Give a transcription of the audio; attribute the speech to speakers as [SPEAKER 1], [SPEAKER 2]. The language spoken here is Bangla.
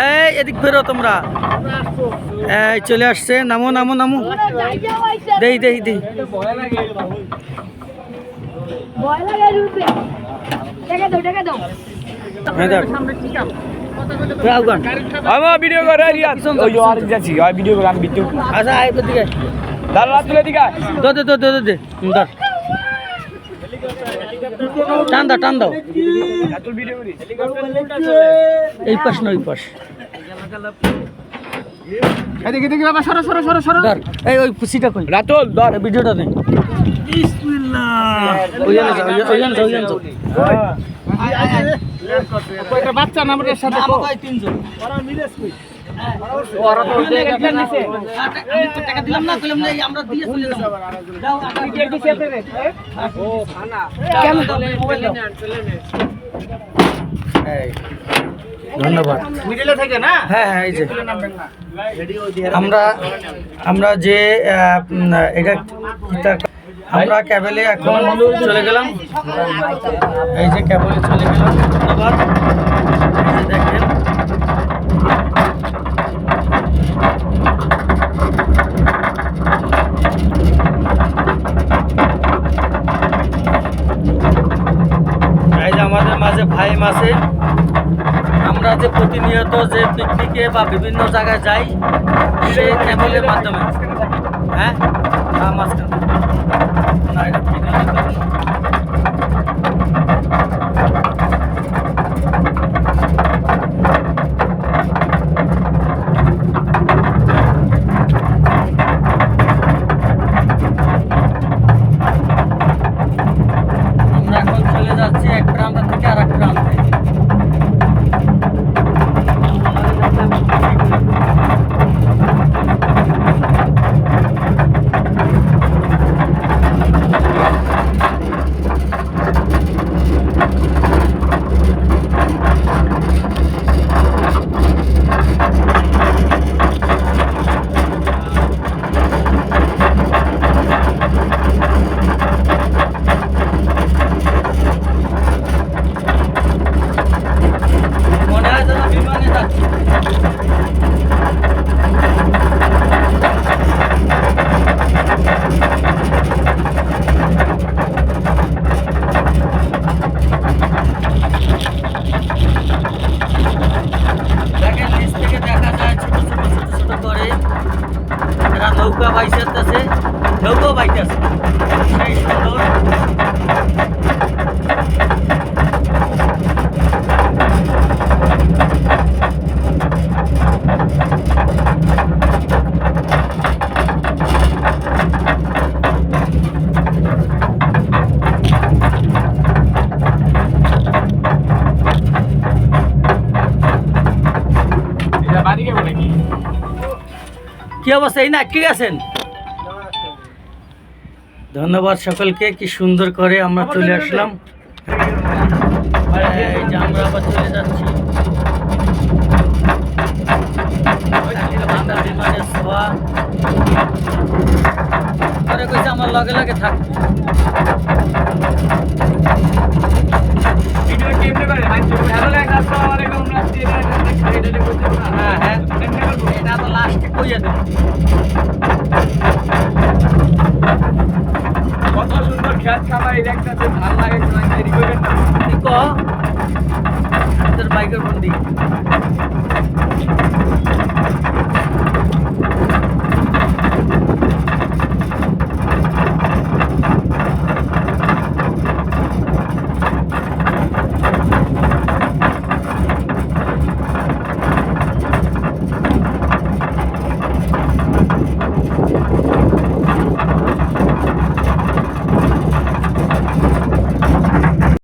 [SPEAKER 1] এই এদিক বেরো তোমরা। এই চলে আসছে, নামো নামো নামো। দেই দেই দেই।
[SPEAKER 2] ভিডিও করে ভিডিও করে আমি ভিডিও
[SPEAKER 1] আচ্ছা আয় দিকে
[SPEAKER 2] দাঁড়া তুলে দিকে
[SPEAKER 1] দে দে দে দে ধর টান দাও টান দাও। এই পাশ না ওই পাশ।
[SPEAKER 2] এদিকে দেখি বাবা সরো সরো সরো সরো
[SPEAKER 1] ধর এই ওই পুসিটা কই
[SPEAKER 2] রাতুল ধর
[SPEAKER 1] ভিডিওটা নে। বিসমিল্লাহ ওইখানে যাও ওইখানে যাও ওইখানে যাও।
[SPEAKER 2] কয়টা বাচ্চা নামের সাথে
[SPEAKER 1] আমরা কই তিনজন ওরা মিলেস কই ওরা তো নিছে আমি তো টাকা দিলাম না কইলাম না আমরা দিয়ে চলে যাব দাও আটা দিয়ে দিতে রে ও খানা কেন মোবাইল দাও চলে নে। এই ধন্যবাদ।
[SPEAKER 2] মিডলে থেকে না
[SPEAKER 1] হ্যাঁ হ্যাঁ এই যে আমরা যে এটা আমরা ক্যাবেলে এখন চলে গেলাম। এই যে ক্যাবেলে চলে গেলাম। ধন্যবাদ। এই যে দেখেন এই যে আমাদের মাঝে ভাই আছে। আমরা যে প্রতিনিয়ত যে পিকনিকে বা বিভিন্ন জায়গায় যাই সেই ক্যাবেলের মাধ্যমে। হ্যাঁ মাঝখানে না এটা আমরা এখন চলে যাচ্ছি এক প্রান্ত থেকে আর এক প্রান্তে। মনে হয় যেন বিমানে যাচ্ছি। দেখেন নিচ থেকে দেখা যায় ছোট ছোট ছোট ছোট করে এরা নৌকা বাইসাতেছে, নৌকাও বাইতেছে সেই সুন্দর। কি অবস্থা? এই না ঠিক আছেন? ধন্যবাদ সকলকে। কি সুন্দর করে আমরা চলে আসলাম। এই যে আমরা আবার চলে যাচ্ছি। বিমানের ছোঁয়া আমার লগে লগে থাকবে।